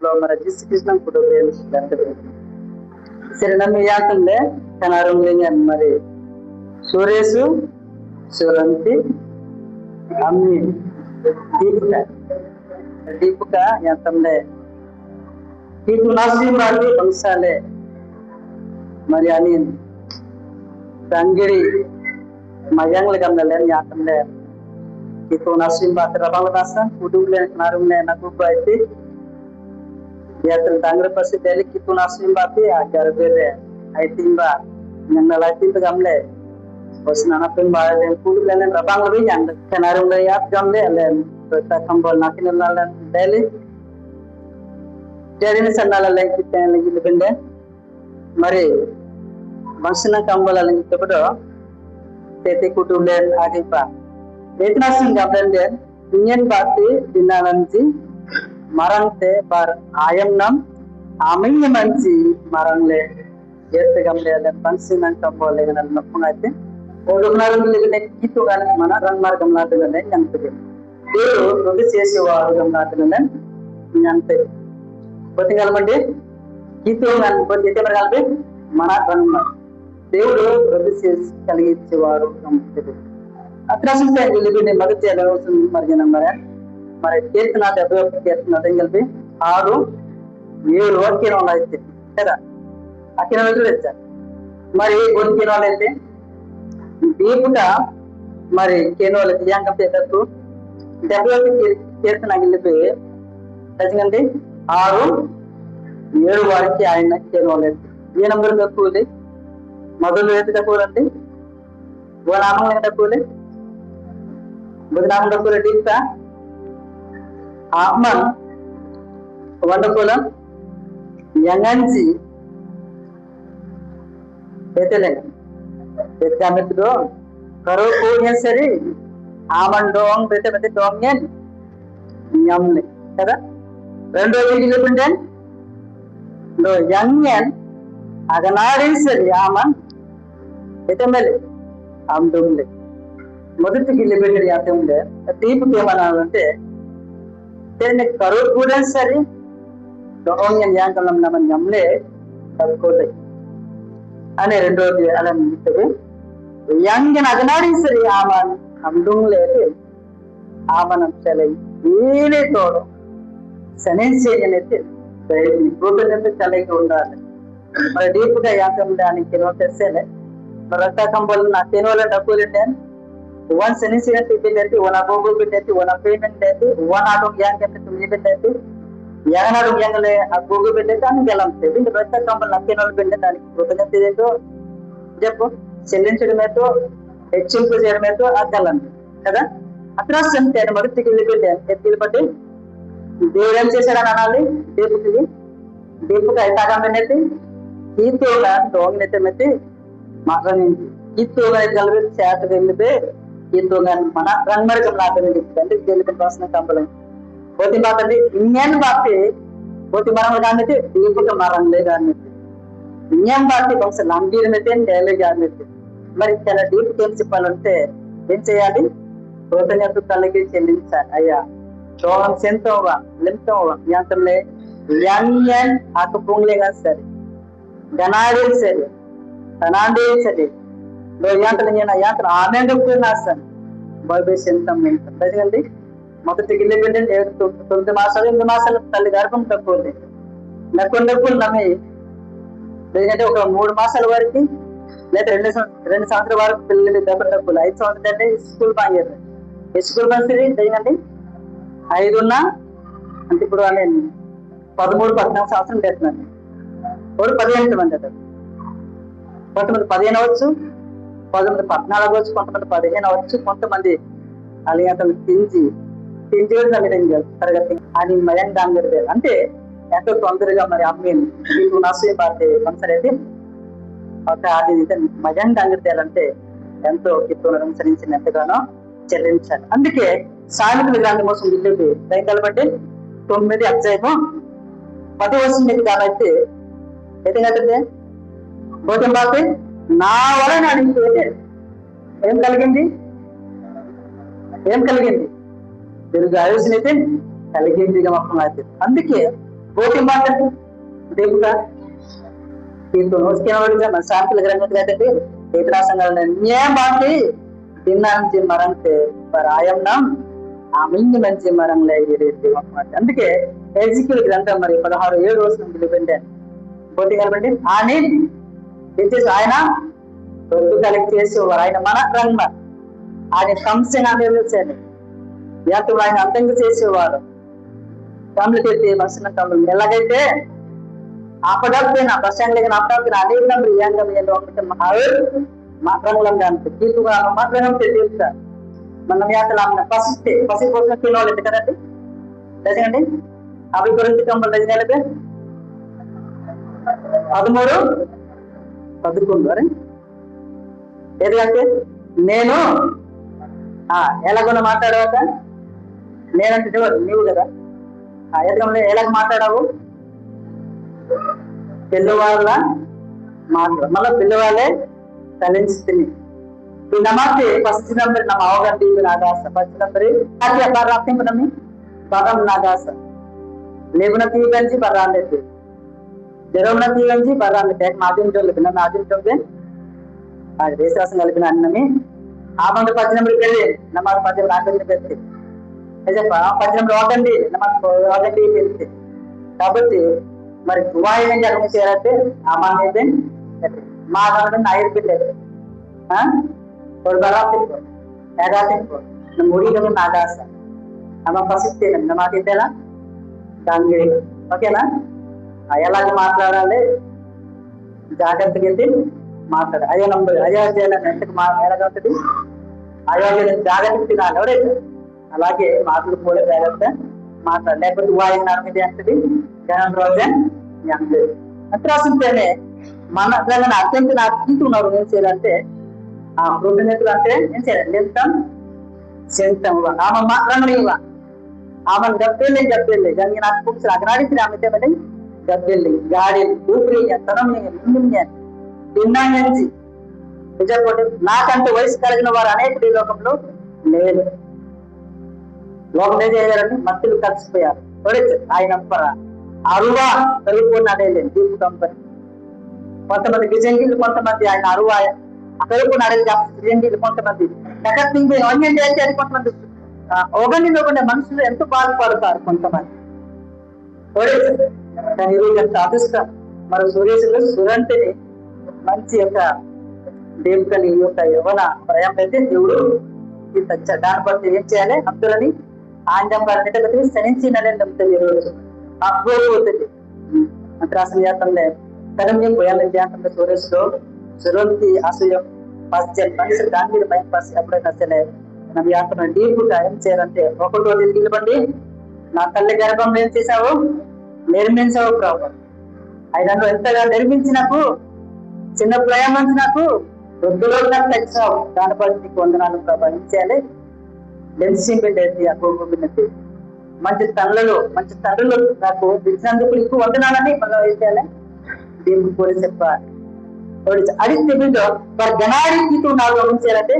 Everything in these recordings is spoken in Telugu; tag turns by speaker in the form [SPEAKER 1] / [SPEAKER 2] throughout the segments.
[SPEAKER 1] Ablo mara jis Krishna kudo bel dante. Serenam yakande kanarum lengan mari. Suresu Suranti Ami Deepika yang tamle itu nasi bagi bangsale Marianin Tanggiri mayang legam nalen yang tamle itu nasi bagi rabang lepasan udung len narum len aku baiti dia tentang pasti dari itu nasi bagi agar bere aitimba yang nalatin tegamle bos nana pun bahaya kudu lenen rabang lebih yang kenarum layat gamle len kita kambal nakin lalan deli jadi ni sana lalan kita yang lagi lebih deh mari bangsana kambal lalan kita berdoa tete kudu len adipa etna sing gamle deh ingin bati dinalanji marang te bar ayam nam aming manci marang le jette gamle len bangsana kambal len napungaite Orang narum lebih itu kan mana orang margam lada dengan yang tu. Itu lebih sesuatu orang lada dengan yang tu. Bertinggal mandi itu kan berjete berkalbe mana orang mar. Itu lebih sesuatu sesuatu orang tu. Atas itu yang lebih ni madu tiada orang margam nama. Mari kita nak ada kita tinggal be. Aru ये रोड के नॉलेज थे है ना आखिर में तो लेता मरे बोल के नॉलेज थे Deepika mari kenol yang kapte tu develop చేస్తున్నాను వెళ్ళి రజండి 6 7 వారికి ఆయన కేనోలేదు ఏ నంబర్ తక్కువలే మొదలు ఏది తక్కువలండి ఓ నామం ఎంత తక్కువలే బదనామం తక్కువలే దీప్తా ఆత్మన్ వండకోల యంగంచి ఏతలే Itu kalau punya seri aman dong betul dongnya nyamne kada rendu video penden do yangyan aga narin seri aman itu mele amdumle మొదటి కిలోమీటర్ యాత్ర ఉండే తీపుకి ఏమన్నానంటే તેને કરોડ પૂરન સરી દોંગન యాంకలం నమన్ నమ్లే తక్కువై అనే రెండోది అలా నిలిపి యంగన అగనాడి సరి ఆమన్ అమ్డుంగ్లే ఆమనం చలై ఏనే తోడు సనెన్సేయనైతే ప్రయత్ని చలైకి ఉండాలి మరి డీప్గా యాకం దానికి తెలిసేలే మరి రక్తకంబలు నా తినోలే డబ్బులు वन सनिसियन बिंदती वन अबोगो बिंदती वन पेमेंट देती वन आडो ग्यान के तुम्ही बिंदती यान आडो ग्यानले अबोगो बिंदती అని గెలంతే బింద రక్త కంబల్ నక్కేనోల్ బిందతి దానికి కృతజ్ఞత దేతో చెప్పు చెల్లించడమేతో హెచ్చింపు చేయడమేతో అగ్గలంతే కదా అట్రాస్ అంటే మొదటి కిలిబిడ్డ ఎత్తిలు పట్టి దేవుడు ఏం చేశాడని అనాలి దీపుకి అయితాగా బిందతి ఈతోగా దోంగనైతే మెత్తి మాట్లాడింది ఈతోగా కలిపి చేత వెళ్ళితే itu kan mana rang mereka melakukan itu dan itu jadi perasaan kampanye. Boti bapak ini ingin bapak, boti barang legan itu dia pun kemarang legan itu. Ingin bapak bangsa lambir itu yang legan itu. Mereka kalau dia pun siapa nanti, bencaya di, botanya tu kalau kita celinsa, ayah, orang sentuh yang terle, yang aku pun legan seri, ganadil seri. yang ternyata yang terakhir itu nasan, bayi sentam mentam. Jadi kan di, maka tiga bulan itu tuh masalah taligar pun tak boleh. Nak pun nami, jadi kan itu kalau 3 masalah warki, lihat rendah santri war pilih di dapat tak boleh. Itu orang jadi school banjir, school banjir jadi kan di, ayu na, nanti peruanan, 13-14 santri dekat nanti, orang 15 teman dekat, 15 aవచ్చు కొంతమంది 14 అవ్వచ్చు కొంతమంది 15 అవ్వచ్చు కొంతమంది అలియాతలు తింజి తరగతి అని మయం దాంగర్ అంటే ఎంతో తొందరగా మరి అమ్మేని మీకు నష్టం పాటే కొనసాగేది ఒక అది మయం దాంగర్ అంటే ఎంతో కిత్తులను అనుసరించిన ఎంతగానో చెల్లించాలి అందుకే సామెతల గ్రంథం కోసం వెళ్ళి దయకలు బట్టి 9 అధ్యాయము 10 వస్తుంది కాబట్టి ఎందుకంటే భోజనం బాపే నా వలన అడిగితే ఏం కలిగింది దీనికి ఆయోజన అయితే కలిగింది అయితే అందుకే बहुत इंपॉर्टेंट देखा itu sekian orang zaman sampai negara kita itu terasa ngalnya bagi dinam jimarang te perayam nam aminnya menjimarang lagi itu అందుకే ఎజికల్ గ్రంథం మరి 16 రోజు నుండి డిపెండెంట్ పోటీ కాబట్టి అని ఇచ్చేసి ఆయన రొట్టు కలెక్ట్ చేసేవారు ఆయన మన రంగ ఆయన సంస్థ వచ్చారు వ్యాప్తులు ఆయన అంతంగా చేసేవారు తమ్ములకైతే మసిన తమ్ములు ఎలాగైతే आपदापena pasanglega napapena adegnam riyangam yendo akta mahal makrangulam dan begitu kan makranam terjadi మనం యాతలాంన పసిస్తే పసిపోసిన కిలోలు ఎంత కదండి నిజండి అవి గురించి కంపల్ నిజంగా 13 11 అరే ఎందుకంటే నేను ఎలాగో మాట్లాడవక నేనంటే నీవు కదా ఎందుకంటే ఎలాగ మాట్లాడావు పిల్లవాళ్ళ మాట్లాడు మళ్ళీ పిల్లవాళ్ళే తలించుతుంది नमाते पश्चिम नंबर नम अवगंती नागास पश्चिम नंबर आके बार रातें को नमी बागम नागास लेबुना तीगंजी बरान लेते जरूरना तीगंजी बरान लेते एक माध्यम जो लेबुना माध्यम जो के आज रेसास नलबिना अन्नमी आप हम तो पश्चिम नंबर के लिए नमाज पश्चिम रातें में करते ऐसे पश्चिम नंबर अवगंती नमाज अवगंती करते కాబట్టి మరి దుబాయ్ నుంచి అక్కడ చేరాతే ఆమాన్ అయితే మాగాన నాయర్ పిల్లలు और बराबर को ऐदाते को नमूरी का नागास हम पसिते नमाते तेला दांगे ओके ना ఎలాగ మాట్లాడాలి జాగ్రత్తగా అయితే మాట్లాడాలి అయ్యో నంబర్ అయ్యో చేయాలని ఎంతకు ఎలాగవుతుంది అయ్యో జాగ్రత్తగా తినాలి ఎవరైతే అలాగే మాటలు కూడా జాగ్రత్త మాట్లాడాలి లేకపోతే వాయిస్ నామిది అంటది జనం రోజే అంతే అంతరాసింటేనే మన దాన్ని అత్యంత నాకు తీసుకున్నారు ఏం చేయాలంటే ఆ కృతజ్ఞతలు అంటే ఏం చేయాలి నింతం చెంతం ఆమె మాట్లాడనివ్వ ఆమెను గబ్బెళ్ళి దానికి నాకు కూర్చొని అక్కడ అడిగితే ఆమె తెమని గబ్బెళ్ళి గాడి ఊపిరి తనం ముందు తిన్నాంచి నిజపోతే నాకంటే వయసు కలిగిన వారు అనేక ఈ లోకంలో లేదు లోకం ఏం చేయాలని మత్తులు కలిసిపోయారు ఆయన అరువా పెరుగుకున్న అదే లేదు దీపు కంపెనీ కొంతమంది విజంగిలు కొంతమంది ఆయన అరువా పెరుగుకున్న అడవి కొంతమంది నగర్తింగ్ అన్యం చేయాలి కొంతమంది ఒకరిని మనుషులు ఎంతో బాధపడతారు కొంతమంది కానీ ఈరోజు ఎంత అదృష్టం మన సురేషులు సురంటిని మంచి యొక్క దేవుని యొక్క యవన ప్రయాణం అయితే దేవుడు దాన్ని బట్టి ఏం చేయాలి భక్తులని ఆంజం వారిని శనించి నమ్ముతుంది ఈరోజు అపోతుంది అంతరాసం జాతంలో కదమ్యం పోయాలని జాతంలో సురేష్లో సురంతి అసూయం పశ్చన్ మనిషి దాని మీద పైన పసి ఎప్పుడైనా సరే నమ్మ యాత్ర డీపుగా ఏం చేయాలంటే ఒకటో నిలబండి నా తల్లి గర్భంలో ఏం చేశావు నిర్మించావు ప్రభు ఆయన ఎంతగా నిర్మించినకు చిన్న ప్రయాణం నుంచి నాకు వృద్ధులో నాకు తెచ్చావు దాని బట్టి నీకు వందనాలు ప్రభు ఏం చేయాలి లెన్సింపెట్టి ఆ గోగుబినది మంచి తండ్రులు నాకు ఇచ్చినందుకు నీకు వందనాలని మనం ఏం చేయాలి దీనికి కూడా చెప్పాలి అడిగితే బిడ్డో వారు గణాడికి నాలుగు గమనించారంటే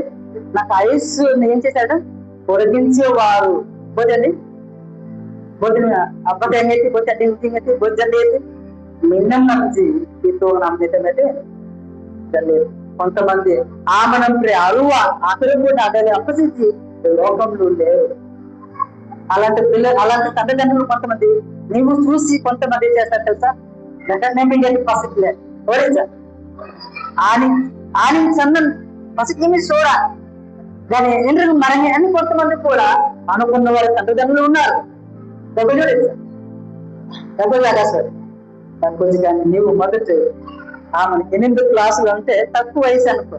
[SPEAKER 1] నాకు ఆయుస్సు ఏం చేశాడు పొడిగించేవారు పోతండి బొద్దున అబ్బకైతే బొచ్చ డింకింగ్ బొజ్జండి మిన్నం నుంచి ఈతో నమ్మేటమైతే లేదు కొంతమంది ఆమెనంటే అరువ అతను అదని అప్పసించి లోకంలో లేరు అలాంటి అలాంటి తల్లిదండ్రులు కొంతమంది నీవు చూసి కొంతమంది ఏం చేస్తారు తెలుసా వెంటనే పసిట్ లేదు ఓడించా ఆని చందన్ పసికి చూడా దాని ఎందుకు మరణి అని కొంతమంది కూడా అనుకున్న వారి తల్లిదండ్రులు ఉన్నారు డబ్బులు కానీ నీవు మొదటి ఆమెను 8 క్లాసులు అంటే తక్కువ వయసు అనుకో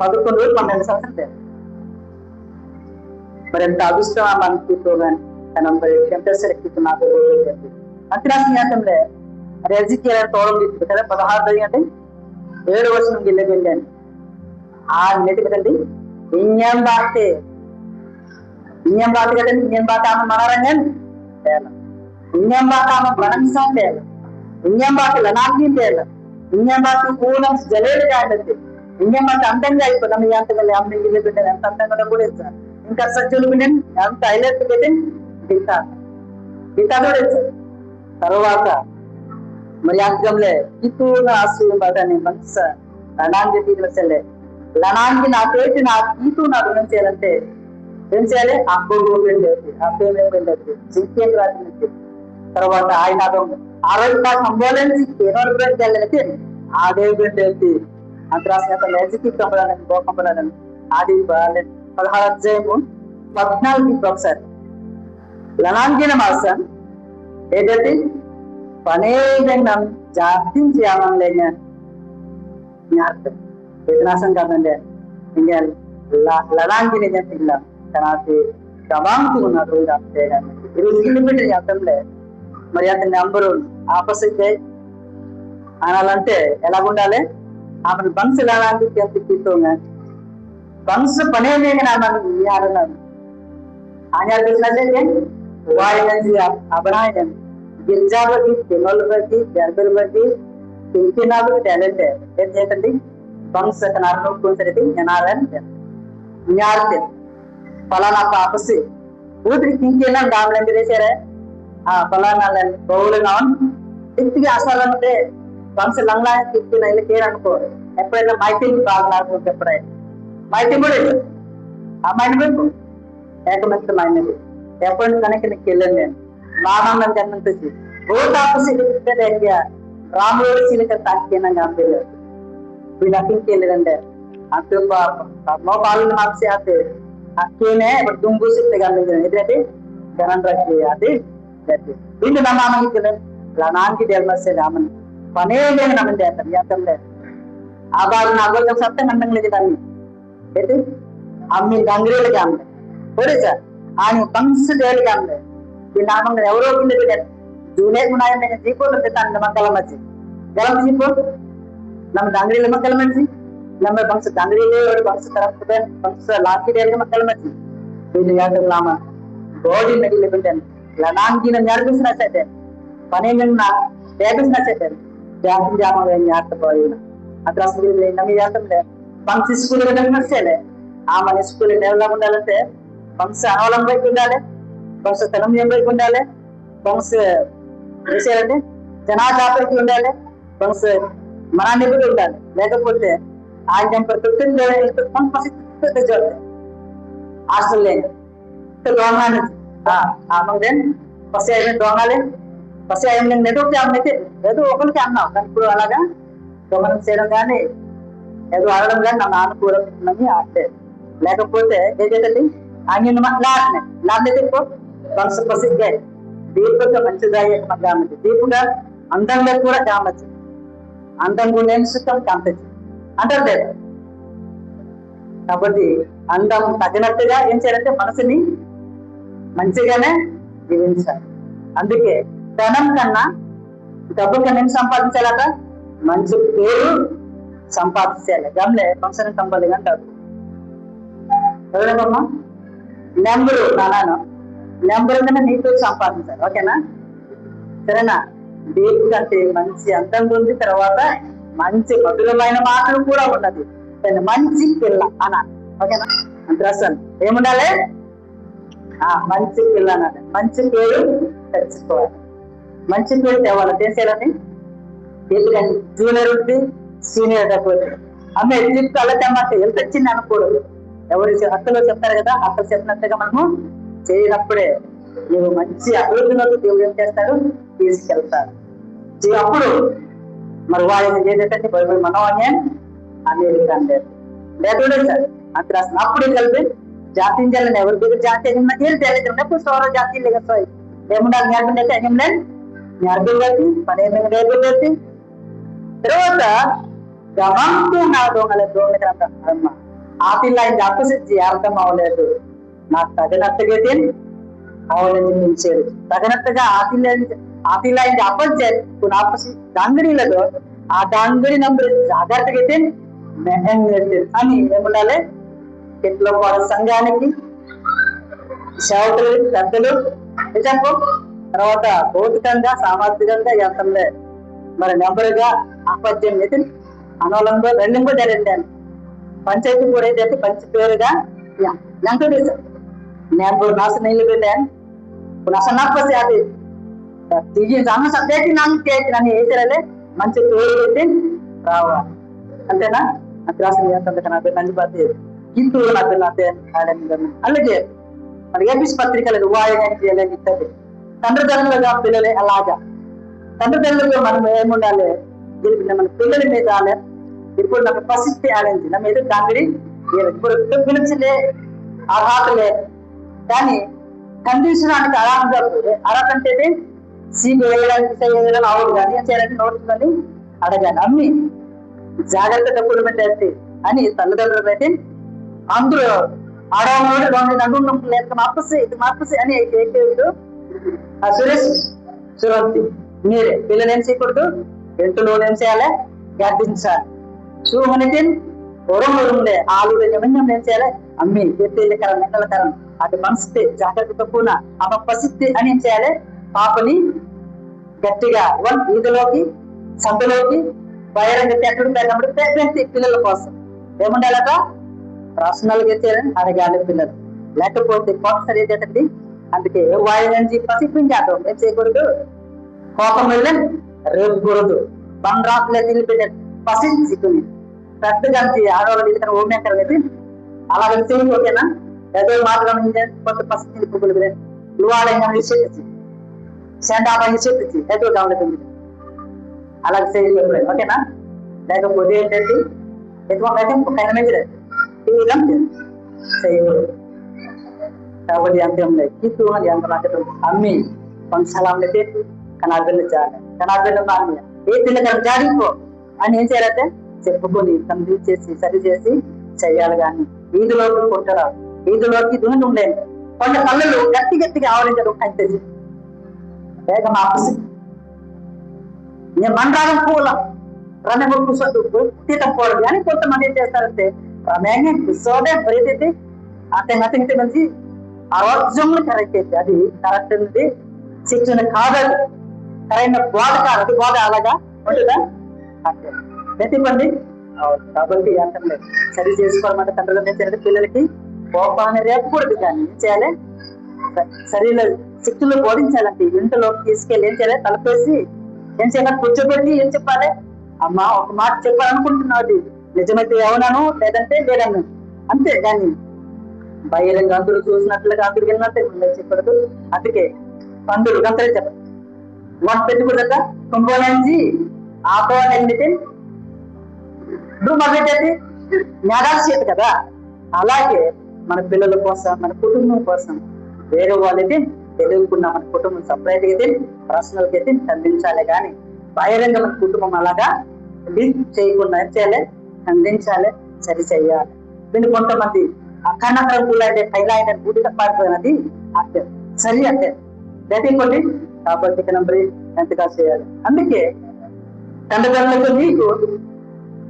[SPEAKER 1] 11 12 సంవత్సరాలు మరి ఎంత అదృష్టం ఆమె అనుకుంటూ కానీ తన ఎంతసరికి నాకు అంతరాష్ట్రీయంలో మరి ఎడ్యుకేషన్ తోడం తీసుకు కదా 16 అంటే 7 वर्ष వెళ్ళాను ఆ నెట్ కదండి ఇంజం బాత్ కదండి ఇంజం బాత్ ఆమె మనరంగన్ ఇంజం బాత్ ఆమె బలంసం లేదు ఇంజం బాత్ లనాకి లేదు ఇంజం బాత్ పూలం జలేడు కాదండి ఇంజం బాత్ అందంగా అయిపోయింది మీ అంతగా అమ్మ ఇల్లు పెట్టాను ఎంత అందంగా కూడా ఇచ్చాను ఇంకా సజ్జులు పెట్టండి ఎంత హైలైట్ పెట్టండి గీత కూడా ఇచ్చారు తర్వాత meriagamle itu na asu badani mansa lanangi tidasele lanangi na teti na itu na gunan selante ఏం చేయాలి అప్పు అప్పు జింకే రాజు తర్వాత ఆయన ఆరోగ్య సంబోధించి కేనోళ్ళకి ఆ దేవుడి అంతరాష్ట్ర మేజికి కంపడాలని గోకంపడాలని ఆది 16 అధ్యాయము 14 ఒకసారి లనాంగిన మాసం ఏదైతే పనేదైనా జాతించి ఆనందంగా జ్ఞాపకం వినాశం కాదండి ఇంకా లనాంగిని ఇలా తనకి గవాంతి ఉన్నారు ఇండిపెండెంట్ అర్థంలే మరి అతని నెంబరు ఆపోజిట్ అనాలంటే ఎలాగుండాలి ఆమెను బంగ్స్ ఎలాంటి తీసుకోగా బంగ్స్ పనేదైనా ఆమెను ఆజ్ఞాపించినట్లయితే వారి నుంచి అభినాయం గిరిజాబట్టి తెమ్మలు బట్టి జర్బలు బట్టి ఇంకినాలు టాలెంట్ ఏం చేయండి బంగ్స్ నరకొంచరికి జ్ఞానాలని ఫలానా పాపసి ఊరికి ఇంకేనా డామినెంట్ చేశారే ఆ ఫలానా బౌలుగా ఇంటికి అసలంటే బంగ్స్ లంగా తిప్పిన ఇళ్ళకేరనుకో ఎప్పుడైనా మైటింగ్ కాదు ఎప్పుడైనా మైటింగ్ కూడా ఆ మైండ్ పెట్టుకో ఏకమిత్రమైనది ఎప్పుడు కనుక నీకు వెళ్ళండి నేను మానవం జన్మంతసి ఓటాపు సిలిక రాముడు సిలిక తాకినంగా వెళ్ళారు వీళ్ళు అక్కడికి వెళ్ళారంటే అంత మోపాలను మార్చి అది అక్కనే ఇప్పుడు దుంగు సిద్ధి కలిగింది ఎందుకంటే ధనం రక్కి అది వీళ్ళు నమ్మామని నాన్నకి జన్మస్తే రామని పనే లేదు నమ్మని చేస్తాం చేస్తాం లేదు ఆ బాధ నాకు సత్యం నమ్మం లేదు దాన్ని అయితే అమ్మి దంగరీలు కాదు ఒరే సార్ ఆయన బంగ్స్ డేలు కాదు ఈ నామంగా ఎవరో జూనియర్ ఉన్నాయని జీపోలు తన మక్కల మధ్య గలం జీపో ನಮ್ಮ ದಂಗಡಿಯಲ್ಲಿ ಮಕ್ಕಳ ಮಜ್ಜಿ ನಮ್ಮ ಬಂಗ್ಸ ದಂಗಡಿಯಲ್ಲಿ ಬಂಗ್ಸ ತರಪ್ತದೆ ಬಂಗ್ಸ ಲಾಕಿಡಿಯಲ್ಲಿ ಮಕ್ಕಳ ಮಜ್ಜಿ ಇಲ್ಲಿ ಯಾವ್ದು ನಾಮ ಗೋಡಿ ನಡಿಲಿ ಬಿಟ್ಟೇನೆ ಲನಾಂಗಿನ ನ್ಯಾರ್ಬಿಸಿನ ಸೈತೆ ಪನೇನ ದೇಬಿಸಿನ ಸೈತೆ ಜಾತಿ ಜಾಮ ನ್ಯಾರ್ತ పోయిన అడ్రస్ నమ్మి చేస్తుంటే బంగ్స్ స్కూల్ నడిచేలే ఆ మన స్కూల్ ఎలా ఉండాలంటే బంగ్స్ అనవలం వైపు ఉండాలి బంగ్స్ తనం వైపు ఉండాలి బంగ్స్ చేసేయాలంటే జనాజాపరికి ఉండాలి బంగ్స్ మనాన్ని కూడా ఉండాలి లేకపోతే ఆయన హాస్టల్ లేని దొంగ ఫస్ట్ అయిన దొంగలే ఫస్ట్ అయిన ఏదో ఏదో ఒకరికి అన్నాం కానీ ఇప్పుడు అలాగా దొంగనం చేయడం కానీ ఏదో అడగడం కానీ నా నాన్న కూరని ఆడే లేకపోతే ఏదైతే ఆయన లాభనే తీర్పు వంశ ప్రసిద్ధి దీపుగా మంచిగా కామతి దీపుగా అందంగా కూడా కామతి అందంగా నేను సుఖం కాంపచ్చు అంటారు లేదు కాబట్టి అందం తగినట్టుగా ఏం చేయాలంటే మనసుని మంచిగానే జీవించాలి అందుకే ధనం కన్నా డబ్బు కన్నా ఏం సంపాదించాలట మంచి పేరు సంపాదించాలి గమలే ఫంక్షన్ కంపల్లి అంటారు ఎవరమ్మా నెంబరు నాన్న నెంబర్ కన్నా నీ పేరు సంపాదించాలి ఓకేనా సరేనా దీపు కంటే మంచి అందంగా ఉంది తర్వాత మంచి మధురమైన మాటలు కూడా ఉన్నది మంచి పిల్ల అన్న ఓకేనా అంటే అసలు ఏముండాలి మంచి పిల్ల అన్నది మంచి పేరు తెచ్చుకోవాలి మంచి పేరు తేవాలి చేసేయాలని ఎందుకంటే జూనియర్ ఉంది సీనియర్ తక్కువ అమ్మ ఎత్తి అలా తెమ్మంటే ఎంత వచ్చింది అనకూడదు ఎవరు అక్కలో చెప్తారు కదా అక్కడ చెప్పినట్టుగా మనము చేయనప్పుడే నువ్వు మంచి అభివృద్ధిలోకి దేవుడు ఏం చేస్తాడు తీసుకెళ్తాడు అప్పుడు మరి వాయిని ఏదైతే బైబిల్ మనోన్యం అమెరికా లేకపోతే సార్ అంత అప్పుడు కలిపి జాతీయాలని ఎవరి దగ్గర జాతీయ తెలియదు సౌర జాతీయులు ఏముండాలి జ్ఞాపకం అయితే ఏం జ్ఞాపకం పని తర్వాత గమంతో నా దొంగల అమ్మ ఆ పిల్ల ఆయన అప్పసిచ్చి అర్థం అవ్వలేదు నాకు తగినట్టుగా అవలంబించారు తగినట్టుగా ఆ పిల్ల ఆయన అప్పసి దంగడిలో ఆ దంగడి నంబర్ జాగ్రత్తగా అయితే అని ఏముండాలి ఇంట్లో వాళ్ళ సంఘానికి సేవకులు పెద్దలు చెప్పు తర్వాత భౌతికంగా సామాజికంగా ఎంతంలే మరి నెంబర్గా అపత్యం అయితే అనవలంలో రెండింపు జరిగింది పంచాయతీ కూడా అయితే పంచి పేరుగా నెంబర్ నాశ నీళ్ళు వెళ్ళాను నాశ నప్పసి అది అన్న సబ్జెక్ట్ నన్ను వేసారలే మంచి పేరు పెట్టి రావాలి అంతేనా నాకు కందిపోతే కింటూ నాకు అలాగే మన ఏపీస్ పత్రికలు వాయని ఇస్తుంది తండ్రిదండ్రులుగా పిల్లలే అలాగా తండ్రిదండ్రులుగా మనం ఏముండాలి మన పిల్లల మీద ఇప్పుడు నాకు పసిస్తే ఆడింది నా మీద కాంగిడి ఇప్పుడు పిలిచిలే అర్హతలే కానీ ఖండించడానికి అర్హత అంటే సీపు వేయడానికి అవదు కానీ చేయాలని నోడుతుందని అడగాలి అమ్మి జాగ్రత్త డబ్బులు పెట్టేస్తే అని తల్లిదండ్రులు పెట్టి అందరూ ఆడవాళ్ళు నడుము లేదు మార్పసి అని సురేష్ సురవంతి మీరే పిల్లలు ఏం చేయకూడదు ఎంటులో ఏం చేయాలి గర్దించాలి చూమనితే ఒరంలే ఆలు ఏం చేయాలి అమ్మి ఎత్తేళ్ళకరం నెక్కలకరం అది మనస్తే జాగ్రత్తతో పూన అమ్మ పసిస్తే అని ఏం చేయాలి పాపని గట్టిగా ఈదలోకి సంతలోకి బహిరంగ ఎక్కడుంటే పిల్లల కోసం ఏముండాలట పర్సనల్ గా చేయాలని అడగాలి పిల్లలు లేకపోతే కోపం ఏంటండి అందుకే వాయిని పసిపించాడు ఏం చేయకూడదు కోపం వెళ్ళి రేపుకూడదు బండ్రాకులే తిరిగిపెట్టాడు పసించుకుని పెద్దగా ఆడవాళ్ళు ఓమేకర్ అనేది అలాగే చేయకు ఓకేనా ఏదో మాట్లాడే కొంత పసి పువ్వులు ఇవాళ నిషేధించి సెండాపై నిషేధించి ఏదో కావాలి అలాగే చేయలేదు ఓకేనా లేకపోతే ఏంటంటే చేయకూడదు కాబట్టి అంతే ఉన్నాయి itu yang pernah ketemu amin salam itu kenal నాన్న ఏ పిల్లలు జాడిపో అని ఏం చేయాలంటే చెప్పుకొని చేసి సరి చేసి చెయ్యాలి కానీ వీధిలోకి కొట్టరా వీధిలోకి దుండి ఉండేది కొంత కళ్ళలు గట్టిగా ఆవరించడం అయితే వేగం ఆపసి నేను మండలం పూల రణకు తీటపోవడం కానీ కొంతమంది ఏం చేస్తారంటే మేఘం సోదే పరిస్థితి అతనికి మంచి ఆరోగ్యంలో కరెక్ట్ అయితే అది కరెక్ట్ అనేది శిక్షణ కాదది సరైన బోధ కాదు అది బోధ అలాగా ఉంటుందా అంటే ప్రతిబంది కాబట్టి అంటాం లేదు సరి చేసుకోవాలన్నమాట తండ్రి పిల్లలకి కోపాన్ని రేపకూడదు కానీ ఏం చేయాలి శరీర శక్తులు బోధించాలంటే ఇంటిలోకి తీసుకెళ్ళి ఏం చేయాలి తలపేసి ఏం చేయాలి కూర్చోబెట్టి ఏం చెప్పాలి అమ్మా ఒక మాట చెప్పాలనుకుంటున్నావు అది నిజమైతే అవునాను లేదంటే లేదన్ను అంతే కానీ బహిరంగ అందరూ చూసినట్లుగా అందరికి వెళ్ళినట్టే చెప్పకూడదు అందుకే పందులు గంటలే చెప్పాలి వాటి పెట్టుకుంటా కుంభోనంచి ఆపవాలంటే ఇప్పుడు మొదలైతే జ్ఞానాలు కదా అలాగే మన పిల్లల కోసం మన కుటుంబం కోసం వేరే వాళ్ళైతే తెలుగుకున్న మన కుటుంబం సపరేట్ అయితే పర్సనల్ కి అయితే ఖండించాలి కానీ బహిరంగ మన కుటుంబం అలాగా చేయకుండా చేయాలి ఖండించాలి సరి చెయ్యాలి వీళ్ళు కొంతమంది అఖండకరం కూడా అంటే పైలా అయిన గుడి తప్పారిపోయినది అంటే సరి అంటే లేకపోతే కాబట్టి నంబరి ఎంతగా చేయాలి అందుకే తండ్రిదండ్రులకు నీకు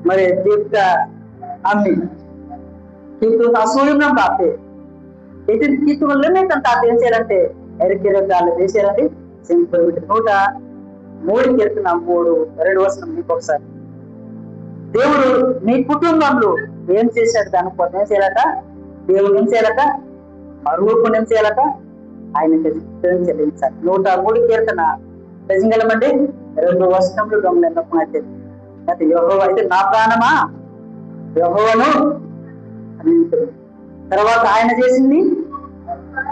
[SPEAKER 1] మరి దీప్త అమ్మి కింద అసూర్యం బాతే ఇది కింద వల్లనే తన తాత ఏం చేయాలంటే ఎరికెరగాలు చేశారండి సింపుల్ 103 కీర్తన 2 వచనం మీకు ఒకసారి దేవుడు మీ కుటుంబంలో ఏం చేశాడు దానికోసం ఏం చేయాలట దేవుడు ఏం చేయాలట మరూపం ఏం చేయాలట ఆయనకి చెల్లించాలి 103 కీర్తన నిజంగలమండి 2 వచనంలో దొంగలన్నప్పుడు అయితే యెహోవా అయితే నా ప్రాణమా యెహోవాను అని తర్వాత ఆయన చేసింది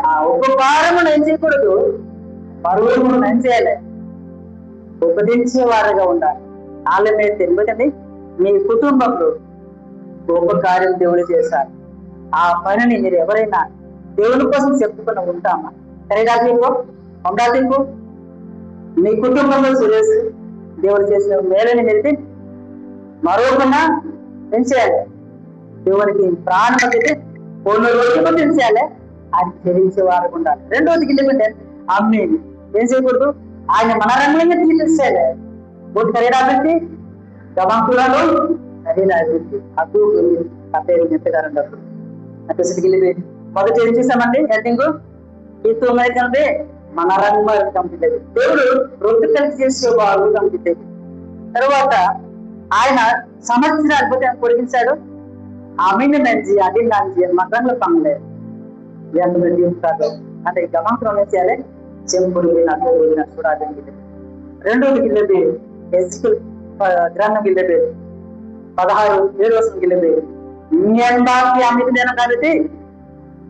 [SPEAKER 1] ఆ ఉపకారమును ఏం చేయకూడదు పరువులను ఏం చేయాలి ఉపదేశించే వారుగా ఉండాలి వాళ్ళ మీద తెలియదండి మీ కుటుంబంలో గొప్ప కార్యం దేవుడు చేశారు ఆ పనిని మీరు ఎవరైనా దేవుని కోసం చెప్పుకుని ఉంటామా సరేదాకు ఉండాలకు మీ కుటుంబంలో సురేష్ దేవుడు చేసిన మేలని మెరిపి మరొకనా ఏం చేయాలి దేవునికి ప్రాణం అయితే కొన్ని రోజులు తెలిసేయాలి ఆయన చెల్లించే వారు ఉండాలి రెండోదికి లేకుంటే అమ్మేది ఏం చేయకూడదు ఆయన మన రంగులనే తీసేయాలి బోటి కరీడాబెట్టి గమంకులలో కరీడాబెట్టి అటు పేరు మెత్తగారంటారు అటు మొదటి ఏం చేశామండి ఎండింగ్ ఈ 9 కంటే మన రంగు కంప్లీట్ అయింది దేవుడు రొట్టె కలిసి చేసేవాడు కంప్లీట్ అయింది తర్వాత ఆయన సంవత్సరాలు అద్భుతం పొడిగించాడు ఆమెను నంచి అది నంచి మతంలో పనులేదు అంటే గమంకులు ఏం చేయాలి చెంపుడు గిన్నె చూడాలని గిన్నె. రెండోది గిన్నె పేరు ఎస్కిల్ గ్రంథం గిన్నె పేరు 16:7 గిన్నె పేరు ఇంబాకి అమిటిదైన కాబట్టి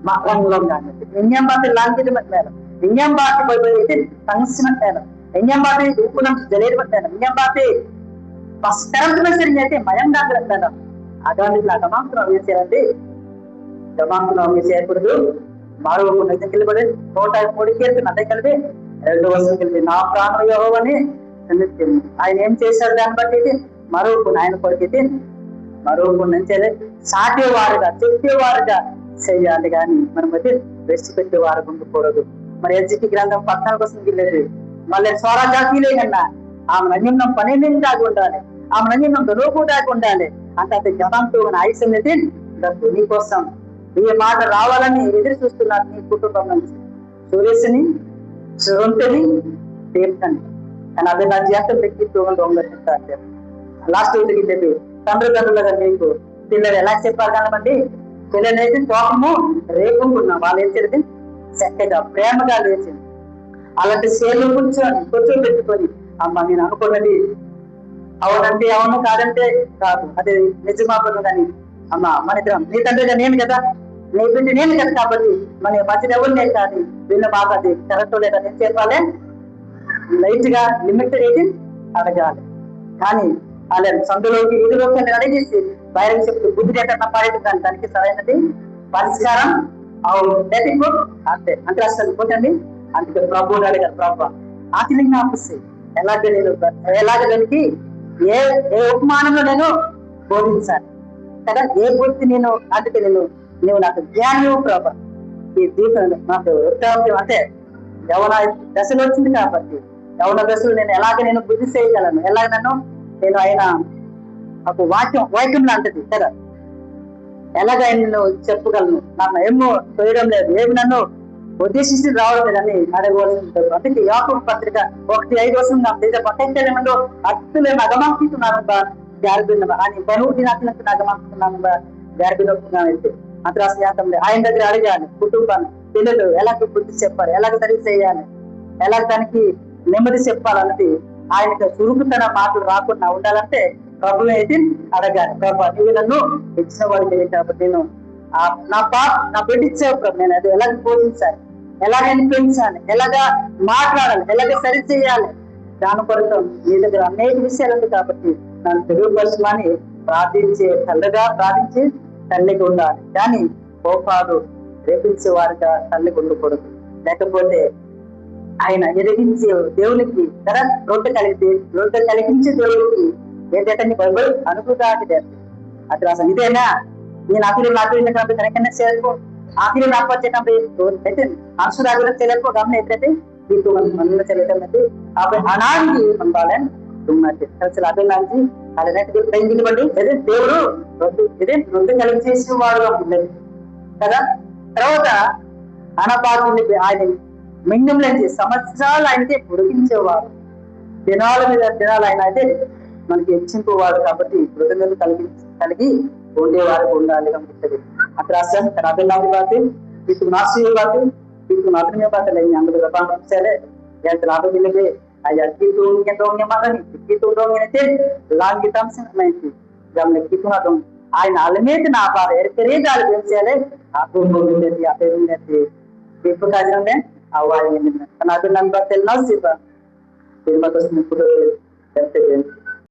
[SPEAKER 1] makanglong ganit. Inyam bati langit matmela. Inyam bati boy tangsi matmela. Inyam bati upunam jalir matmela. Inyam bati paskaram mesir nyate mayam dak matmela. Agami la gamam tu nawi serandi. Gamam tu nawi ser kudu. Maru upun nakil bade. Nota modikier tu natai kalbe. Eldo wasu kalbe. Na prana Yehovani senitin. Ayin em chesar dan bati maru upun ayin korkitin. Maru upun nancele saathe waruga, cheppe waruga చేయాలి కానీ మనం అయితే రెస్పెక్ట్ వారు ఉండకూడదు. మరి ఎస్జికి గ్రంథం 14 గిల్లెదు మళ్ళీ స్వరాజాతీలే కన్నా ఆమె నన్యం పనేదాకా ఉండాలి, ఆమె నన్యం దొరకదాకా ఉండాలి అంటే అది గతంతో ఆయుసన్నది నీ కోసం ఈ మాట రావాలని ఎదురు చూస్తున్నారు. నీ కుటుంబం నుంచి సురేష్ని సురంతని తీర్థని కానీ అదే నా జీవితం వ్యక్తిత్వం దొంగ లాస్ట్ గిల్లెదు తండ్రులుగా మీకు పిల్లలు ఎలా చెప్పారు కానివ్వండి. పిల్లలైతే కోపము రేపుకున్నా వాళ్ళు ఏం చేసింది చక్కగా ప్రేమగా లేచింది. అలాంటి సేలు కూర్చోబెట్టుకొని అమ్మ నేను అనుకున్నది అవునంటే అవును, కాదంటే కాదు, అది నిజమాపదు కానీ అమ్మ మన ఇద్దరం నీ తండ్రిగా నేను కదా, నీ బిడ్డ నేను కదా, కాబట్టి మన మధ్య ఎవరు లేదు కానీ వీళ్ళ బాగా అది కరెక్ట్ లేదా నేను చెప్పాలి లైట్ గా లిమిట్ ఏది అడగాలి. కానీ అలా సందులోకి ఎదురులోకి అడిగేసి బయటకు చెప్తూ బుద్ధి ఎక్కడ పాడేది దానికి సరైనది పరిష్కారం అవును అంతే అంటే అసలు పోతండి. అందుకే ప్రభు అడిగారు, ప్రభు ఆకలి ఆపిస్తే ఎలాగ దానికి ఏ ఉపమానంలో నేను బోధించాలి కదా, ఏ బుద్ధి నేను అందుకే నువ్వు నాకు జ్ఞానం ప్రభు ఈ దీపం నాకు అంటే యవన దశలు వచ్చింది కాబట్టి యవన దశలు నేను బుద్ధి చేయగలను, ఎలాగ నేను ఆయన ఒక వాక్యం లాంటిది కదా, ఎలాగ ఆయన చెప్పగలను, నాకు ఏమో చేయడం లేదు, ఏమి నన్ను ఉద్దేశించి రావడం లేదని అడగవలసి ఉంటుంది. అందుకే యాకోబు పత్రిక 1:5 పట్టేమో అత్తులేము అగమాకుతున్నాను జారిపోయిన అని బరువు నాకు అగమాకుతున్నాను జారిపోయినైతే అంతరాష్ట్రీయంలో ఆయన దగ్గర అడగాలి. కుటుంబాన్ని పిల్లలు ఎలాగ బుద్ధి చెప్పాలి, ఎలాగ సరి చేయాలి, ఎలాగ దానికి నెమ్మది చెప్పాలన్నది ఆయనకు చురుకుతన మాటలు రాకుండా ఉండాలంటే ప్రభు అయితే అడగాలి. ప్రభు నువ్వు నన్ను ఇచ్చిన వాడు కాబట్టి నేను నా బిడ్డ ఇచ్చావు ప్రభు, నేను అది ఎలాగ పోషించాలి, ఎలాగ పెంచాలి, ఎలాగా మాట్లాడాలి, ఎలాగ సరి చేయాలి, దాని కొరకు నీ దగ్గర అనేక విషయాలు ఉంది కాబట్టి నన్ను తెలుగుపరచమని తల్లిగా ప్రార్థించి తల్లికి ఉండాలి. కానీ కోపాలు రేపించే వారిగా తల్లికి ఉండకూడదు. లేకపోతే ఆయన ఎదిగించే దేవునికి కదా రొట్టె కలిగించే దేవునికి ఏంటంటే నీ బైబిల్ అనుకుదాది అది అసలు ఇదేనా నేను ఆఖరి కనకన్నా చేరుకో ఆఖరి నాకు వచ్చేటప్పుడు అంశురాజులకు తెలియకో గమనం ఏంటంటే itu menceritakan nanti apa anandi membalan tumati అసలు అభిలాంచి అలాంటి పెయింటింగ్ బట్టి అదే దేవుడు రెండు కలిసి చేసిన వాడుగా ఉన్నది కదా. తర్వాత అనపాకుని ఆయన మింగంలోంచి సంవత్సరాలు ఆయనకి పొడిగించేవాడు, దినాల మీద దినాలు ఆయన అయితే మనకి హెచ్చింపేవాడు కాబట్టి కృతజ్ఞతలు కలిగి ఉండేవారు ఉండాలి కనిపిస్తుంది. అక్కడ అసలు తన అభిలాంటి బాధ itu nasi batu itu matanya batu lain yang berapa misalnya yang terlalu lebih ayat itu yang dongnya mana nih itu dongnya itu lang kita mesti nanti jam lagi itu nggak dong ain alamet na apa kerja dalam misalnya aku mau beli apa ini itu kajian deh awalnya karena itu nambah tel nasi pak terima kasih untuk